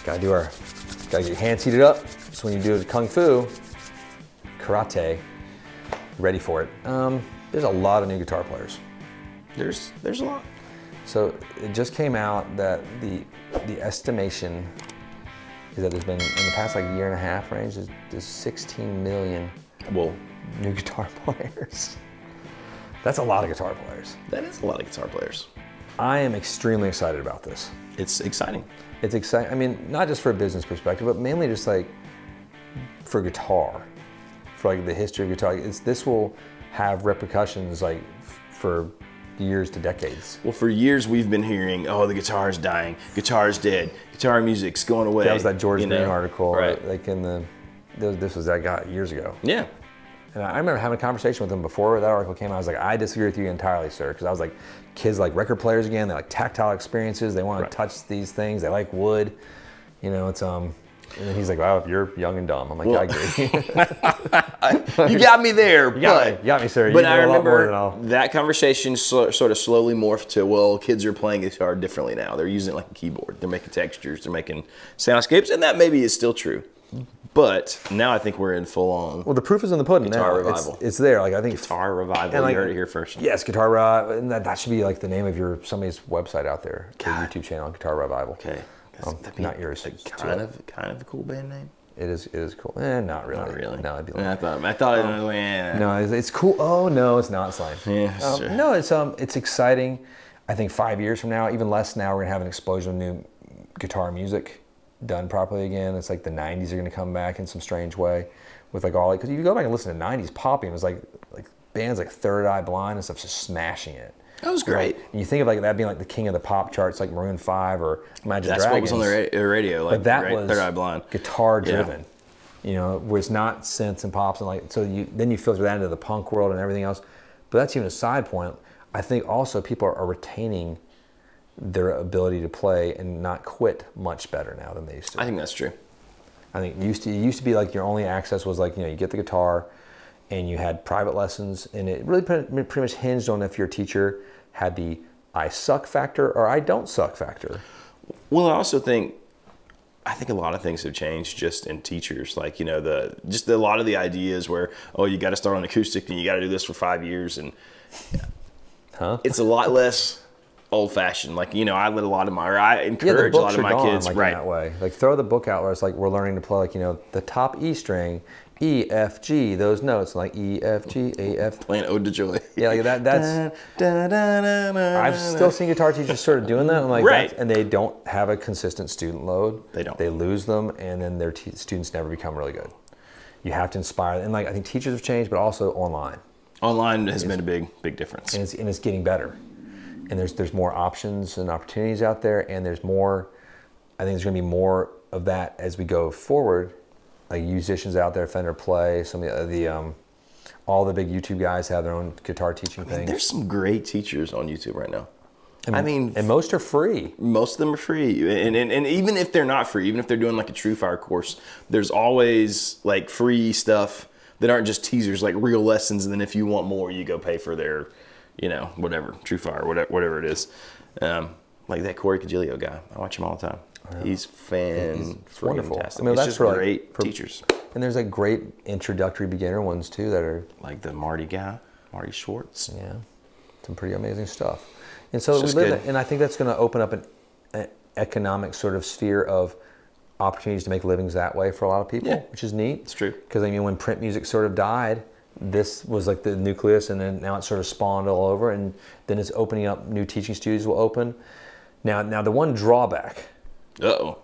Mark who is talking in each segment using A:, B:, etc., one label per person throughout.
A: Gotta get your hands heated up. So when you do the kung fu, karate, you're ready for it. There's a lot of new guitar players.
B: There's a lot.
A: So it just came out that the estimation is that there's been, in the past like year and a half range, there's 16 million new guitar players. That's a lot of guitar players.
B: That is a lot of guitar players.
A: I am extremely excited about this.
B: It's exciting.
A: It's exciting. I mean, not just for a business perspective, but mainly just like for guitar, for like the history of guitar. This will have repercussions like for years to decades.
B: Well, for years we've been hearing, oh, the guitar's dying, guitar's dead, guitar music's going away.
A: That was that George Green article,
B: right?
A: Like in this was that guy years ago.
B: Yeah.
A: And I remember having a conversation with him before that article came out. I was like, I disagree with you entirely, sir. Because I was like, kids like record players again. They like tactile experiences. They want to touch these things. They like wood. You know, it's and then he's like, wow, you're young and dumb. I'm like, well, I agree.
B: You got me there,
A: you got me, sir.
B: But
A: you
B: I remember that conversation sort of slowly morphed to, well, kids are playing guitar differently now. They're using it like a keyboard. They're making textures. They're making soundscapes, and that maybe is still true. But now I think we're in full on.
A: Well, the proof is in the pudding.
B: Guitar revival.
A: It's there. Like I think
B: guitar revival. Like, you heard it here first.
A: Yes, guitar revival, and that should be like the name of somebody's website out there. Your YouTube channel, Guitar Revival.
B: Okay.
A: Not yours.
B: Kind of a cool band name.
A: It is cool. Not really.
B: Not really.
A: No, it'd be like,
B: I thought it.
A: No, it's cool. Oh no, it's not slime.
B: Yeah, sure.
A: No, it's exciting. I think 5 years from now, even less now, we're gonna have an explosion of new guitar music done properly again. It's like the 90s are gonna come back in some strange way with like all, because if you go back and listen to 90s popping, it was like bands like Third Eye Blind and stuff just smashing it.
B: That was great.
A: And you think of like that being like the king of the pop charts, like Maroon 5 or Imagine Dragons.
B: That's what was on the radio, like
A: but that was
B: Third Eye Blind.
A: Guitar driven. Yeah. You know, was not synths and pops and like, so then you filter that into the punk world and everything else. But that's even a side point. I think also people are retaining their ability to play and not quit much better now than they used to.
B: I think that's true.
A: I think it used to be like your only access was like, you know, you get the guitar and you had private lessons, and it really pretty much hinged on if your teacher had the I suck factor or I don't suck factor.
B: Well, I think a lot of things have changed just in teachers. Like, you know, a lot of the ideas where, oh, you got to start on acoustic and you got to do this for 5 years, and it's a lot less old-fashioned. Like, you know, I encourage a lot of my kids,
A: like, in that way. Like, throw the book out where it's like we're learning to play, like, you know, the top E string, E, F, G, those notes, like E, F, G, A, F.
B: Playing Ode to Joy.
A: Yeah, like that's. I've still seen guitar teachers sort of doing that. I'm like, and they don't have a consistent student load.
B: They don't.
A: They lose them, and then their students never become really good. You have to inspire, and like I think teachers have changed, but also online.
B: Online has been a big difference,
A: and it's getting better. And there's more options and opportunities out there, and there's more. I think there's going to be more of that as we go forward. Like musicians out there, Fender Play, some of the all the big YouTube guys have their own guitar teaching things.
B: There's some great teachers on YouTube right now.
A: And most are free.
B: Most of them are free, and even if they're not free, even if they're doing like a True Fire course, there's always like free stuff that aren't just teasers, like real lessons. And then if you want more, you go pay for their, you know, whatever, True Fire, whatever it is. Like that Corey Cagilio guy, I watch him all the time. He's
A: wonderful.
B: Fantastic.
A: I mean,
B: it's
A: that's
B: just great teachers.
A: And there's like great introductory beginner ones too that are
B: like the Marty guy, Marty Schwartz.
A: Yeah, some pretty amazing stuff. And so we live, and I think that's going to open up an economic sort of sphere of opportunities to make livings that way for a lot of people, which is neat.
B: It's true.
A: Because I mean, when print music sort of died, this was like the nucleus, and then now it's sort of spawned all over, and then it's opening up new teaching studios will open. Now the one drawback.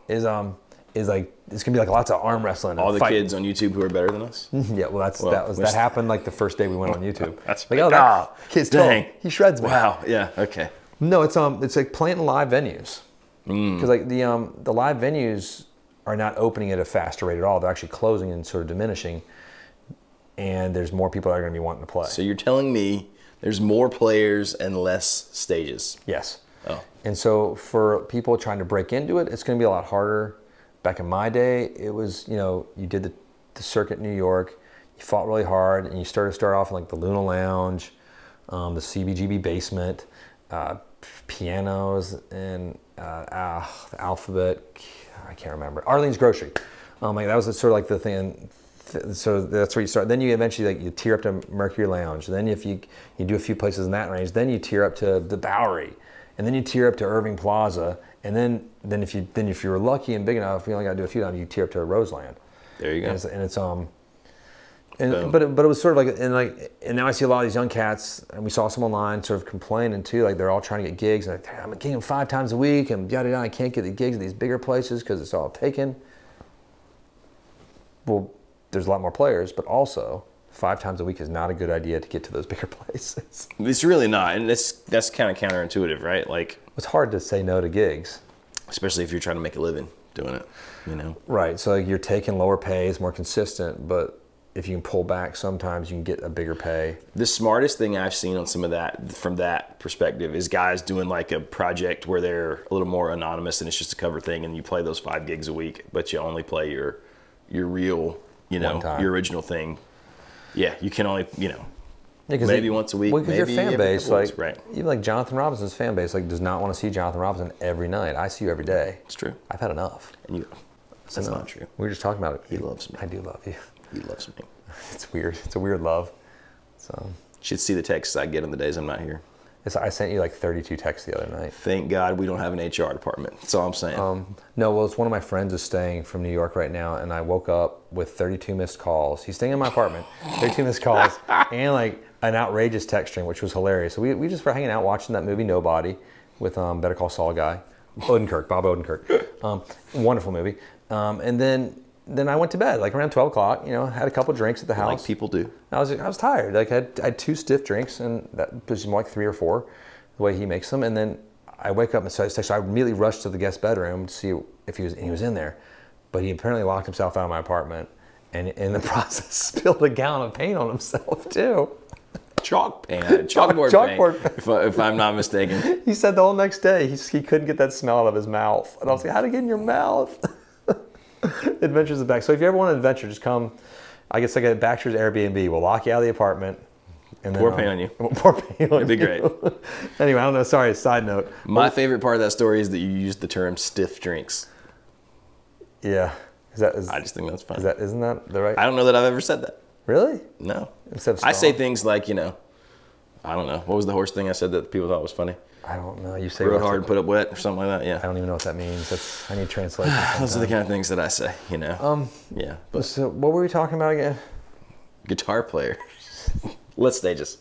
A: Is like it's gonna be like lots of arm wrestling.
B: All the kids on YouTube who are better than us.
A: Yeah, well that happened like the first day we went on YouTube.
B: That's
A: like, oh, that kid's dang, he shreds me.
B: Wow, yeah, okay.
A: No, it's like playing live venues because like the live venues are not opening at a faster rate at all. They're actually closing and sort of diminishing, and there's more people that are gonna be wanting to play.
B: So you're telling me there's more players and less stages?
A: Yes.
B: Oh.
A: And so for people trying to break into it, it's going to be a lot harder. Back in my day, it was, you know, you did the circuit in New York, you fought really hard, and you start off in like the Luna Lounge, the CBGB basement, pianos, and the Alphabet. I can't remember. Arlene's Grocery. Like that was sort of like the thing. So that's where you start. Then you eventually like you tier up to Mercury Lounge. Then if you do a few places in that range, then you tier up to the Bowery, and then you tier up to Irving Plaza, and then if you were lucky and big enough, you only got to do a few times. You tier up to Roseland.
B: There you go.
A: But it was sort of and now I see a lot of these young cats, and we saw some online sort of complaining too, like they're all trying to get gigs, and like, I'm gigging 5 times a week, and yada yada. I can't get the gigs at these bigger places because it's all taken. Well, there's a lot more players, but also 5 times a week is not a good idea to get to those bigger places.
B: It's really not, and that's kind of counterintuitive, right? Like
A: it's hard to say no to gigs,
B: especially if you're trying to make a living doing it, you know.
A: Right. So like you're taking lower pay, it's more consistent, but if you can pull back, sometimes you can get a bigger pay.
B: The smartest thing I've seen on some of that from that perspective is guys doing like a project where they're a little more anonymous and it's just a cover thing, and you play those 5 gigs a week, but you only play your real, you know, your original thing. Yeah, you can only, you know, maybe once a week.
A: Well, because your fan base, like,
B: right.
A: Even like Jonathan Robinson's fan base, like, does not want to see Jonathan Robinson every night. I see you every day.
B: It's true.
A: I've had enough.
B: And that's not true.
A: We were just talking about it.
B: He loves me.
A: I do love you.
B: He loves me.
A: It's weird. It's a weird love. So
B: you should see the texts I get on the days I'm not here.
A: I sent you like 32 texts the other night.
B: Thank God we don't have an HR department. That's all I'm saying.
A: No, well, it's one of my friends is staying from New York right now, and I woke up with 32 missed calls. He's staying in my apartment, 32 missed calls, and like an outrageous text string, which was hilarious. So we just were hanging out watching that movie Nobody with Better Call Saul guy, Bob Odenkirk. Wonderful movie. And then I went to bed like around 12 o'clock. You know, had a couple drinks at the house.
B: Like people do.
A: I was tired. Like I had 2 stiff drinks, and that was more like 3 or 4, the way he makes them. And then I wake up and so I immediately rushed to the guest bedroom to see if he was in there, but he apparently locked himself out of my apartment, and in the process spilled a gallon of paint on himself too.
B: Chalkboard paint, if I'm not mistaken.
A: He said the whole next day he couldn't get that smell out of his mouth, and I was like, how'd it get in your mouth? Adventures of Back. So if you ever want an adventure, just come. I guess like at Baxter's Airbnb, we'll lock you out of the apartment. And
B: pour paint on you.
A: Pour paint on
B: It'd be great.
A: Anyway, I don't know. Sorry, side note.
B: My favorite part of that story is that you used the term stiff drinks.
A: Yeah.
B: I just think that's funny.
A: Isn't that the right?
B: I don't know that I've ever said that.
A: Really?
B: No. I say things like, you know, I don't know. What was the horse thing I said that people thought was funny?
A: I don't know. You say
B: rode hard and put up wet or something like that. Yeah.
A: I don't even know what that means. I need translation.
B: Those are the kind of things that I say, you know. Yeah. But
A: so what were we talking about again?
B: Guitar player. Let's stages.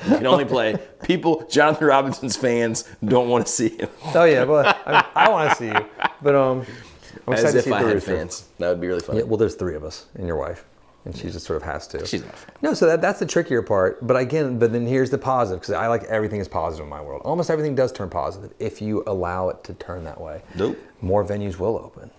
B: You can only play. People, Jonathan Robinson's fans don't want to see him.
A: Oh yeah, but I want to see you. But I'm excited
B: As
A: to
B: if
A: see
B: I
A: the
B: had
A: rooster.
B: fans. That would be really funny.
A: Yeah, well, there's 3 of us and your wife, and she just sort of has to.
B: She's not a fan.
A: No, so that's the trickier part. But then here's the positive, because I like everything is positive in my world. Almost everything does turn positive if you allow it to turn that way.
B: Nope.
A: More venues will open.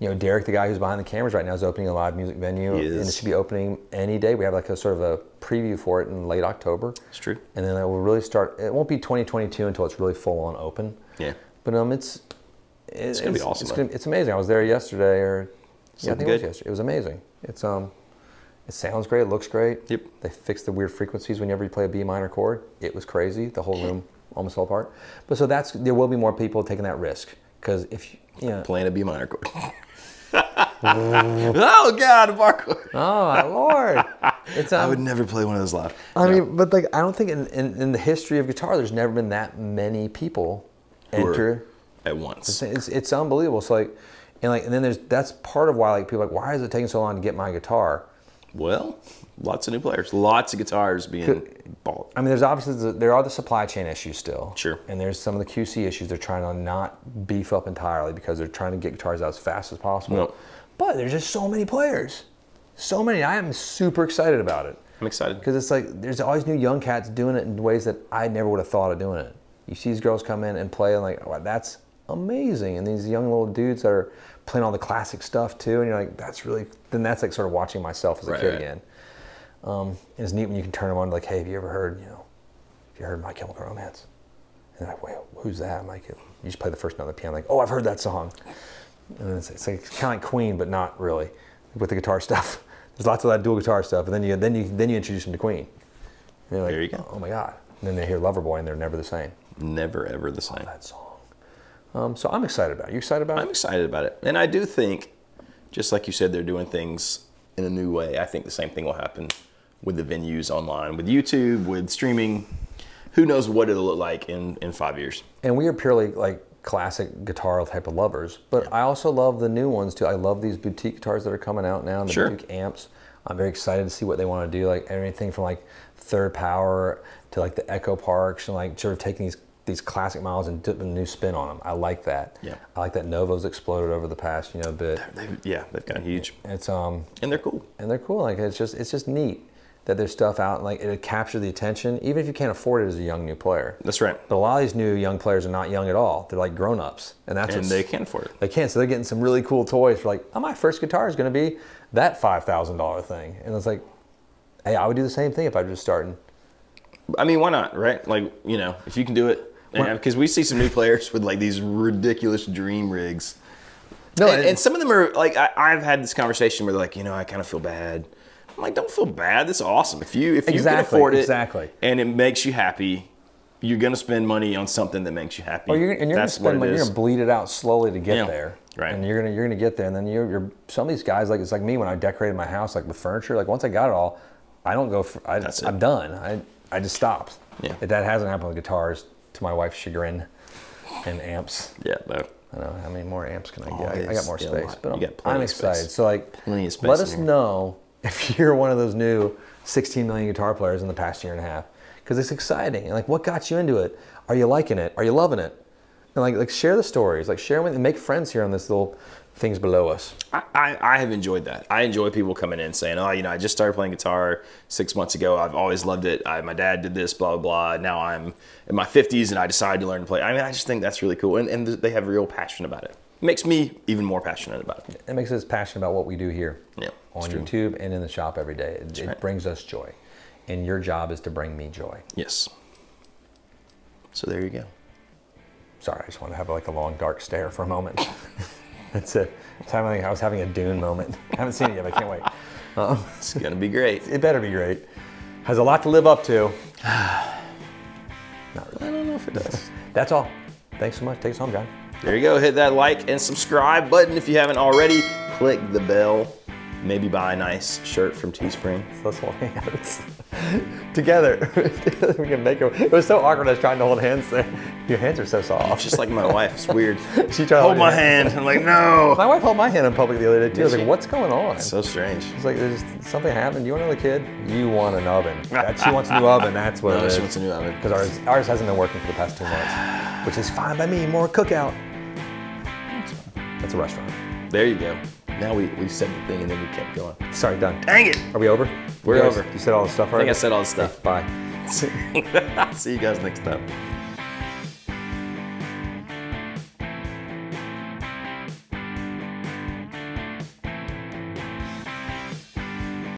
A: You know, Derek, the guy who's behind the cameras right now, is opening a live music venue, and it should be opening any day. We have like a sort of a preview for it in late October.
B: It's true.
A: And then it will really start. It won't be 2022 until it's really full on open.
B: Yeah.
A: But it's gonna be
B: awesome.
A: It's amazing. I was there yesterday, I think it was yesterday. It was amazing. It sounds great. It looks great.
B: Yep.
A: They fixed the weird frequencies whenever you play a B minor chord. It was crazy. The whole room almost fell apart. But so there will be more people taking that risk, because if you know,
B: playing a B minor chord. Oh God, a bar chord.
A: Oh my Lord!
B: I would never play one of those live.
A: I mean, but like I don't think in the history of guitar, there's never been that many people enter
B: at once.
A: It's unbelievable. So and then that's part of why like people are like, why is it taking so long to get my guitar?
B: Well, lots of new players, lots of guitars being bought.
A: I mean, there are the supply chain issues still.
B: Sure.
A: And there's some of the QC issues they're trying to not beef up entirely, because they're trying to get guitars out as fast as possible.
B: No.
A: But there's just so many players. So many. I am super excited about it.
B: I'm excited.
A: Because it's like there's always new young cats doing it in ways that I never would have thought of doing it. You see these girls come in and play, and like, oh, that's amazing. And these young little dudes that are playing all the classic stuff too, and you're like, that's like sort of watching myself as a kid again. It's neat when you can turn them on, like, hey, have you ever heard My Chemical Romance? And they're like, wait, who's that? I'm like, you just play the first note on the piano, like, oh, I've heard that song. And it's like kind of like Queen, but not really, with the guitar stuff. There's lots of that dual guitar stuff, and then you introduce them to Queen. And like,
B: there you go.
A: Oh my God. And then they hear Loverboy, and they're never the same.
B: Never ever the same.
A: Oh, that song. So I'm excited about it. You excited about it?
B: I'm excited about it. And I do think, just like you said, they're doing things in a new way. I think the same thing will happen with the venues online, with YouTube, with streaming. Who knows what it'll look like in 5 years.
A: And we are purely like classic guitar type of lovers, but I also love the new ones too. I love these boutique guitars that are coming out now, and the boutique amps. I'm very excited to see what they want to do, like everything from like Third Power to like the Echo Parks, and like sort of taking these classic models and putting a new spin on them. I like that.
B: Yeah.
A: I like that Novo's exploded over the past, bit.
B: They've gotten huge.
A: It's
B: and they're cool.
A: And they're cool. Like it's just neat that there's stuff out, and like it captures the attention, even if you can't afford it as a young new player.
B: That's right.
A: But a lot of these new young players are not young at all. They're like grown-ups, and
B: they can afford it.
A: They can, so they're getting some really cool toys for like, oh, my first guitar is going to be that $5,000 thing, and it's like, hey, I would do the same thing if I was just starting.
B: I mean, why not, right? Like, if you can do it, because we see some new players with like these ridiculous dream rigs. No, and some of them are like, I've had this conversation where they're like, I kind of feel bad. I'm like, don't feel bad. This is awesome. If you can afford it, and it makes you happy, you're gonna spend money on something that makes you happy.
A: You're gonna spend money. You're gonna bleed it out slowly to get there,
B: right?
A: And you're gonna get there, and then you're some of these guys, like it's like me when I decorated my house, like with furniture. Like once I got it all, I don't go. I'm done. I just stopped.
B: Yeah.
A: That hasn't happened with guitars, to my wife's chagrin, and amps.
B: Yeah, no.
A: I don't know how many more amps can I get. I got more space, but
B: I'm
A: excited. So like,
B: plenty of space.
A: Let us know if you're one of those new 16 million guitar players in the past year and a half, because it's exciting. And like, what got you into it? Are you liking it? Are you loving it? And like share the stories. Like share with and make friends here on this little things below us.
B: I have enjoyed that. I enjoy people coming in saying, oh, I just started playing guitar 6 months ago. I've always loved it. My dad did this, blah, blah, blah. Now I'm in my 50s and I decided to learn to play. I mean, I just think that's really cool. And they have real passion about it. It makes me even more passionate about it.
A: It makes us passionate about what we do here on YouTube and in the shop every day. It brings us joy. And your job is to bring me joy.
B: Yes. So there you go.
A: Sorry, I just want to have like a long dark stare for a moment. That's it. I was having a Dune moment. I haven't seen it yet, but I can't wait.
B: It's going to be great.
A: It better be great. Has a lot to live up to. Not really.
B: I don't know if it does.
A: That's all. Thanks so much. Take us home, John.
B: There you go. Hit that like and subscribe button if you haven't already. Click the bell. Maybe buy a nice shirt from Teespring.
A: Let's hold hands. Together. We can make it. It was so awkward. I was trying to hold hands there. Your hands are so soft.
B: It's just like my wife. It's weird.
A: She tried to
B: hold my hand. I'm like, no.
A: My wife held my hand in public the other day too. I was like, what's going on?
B: It's so strange.
A: She's like, there's something happened. Do you want another kid? You want an oven. She wants a new oven. That's what it is.
B: She wants a new oven.
A: Because ours hasn't been working for the past 2 months, which is fine by me. More cookout. That's a restaurant.
B: There you go. Now we said the thing and then we kept going.
A: Sorry, done.
B: Dang it.
A: Are we over?
B: We're over.
A: You said all the stuff already?
B: I think I said all the stuff.
A: Bye.
B: See you guys next time.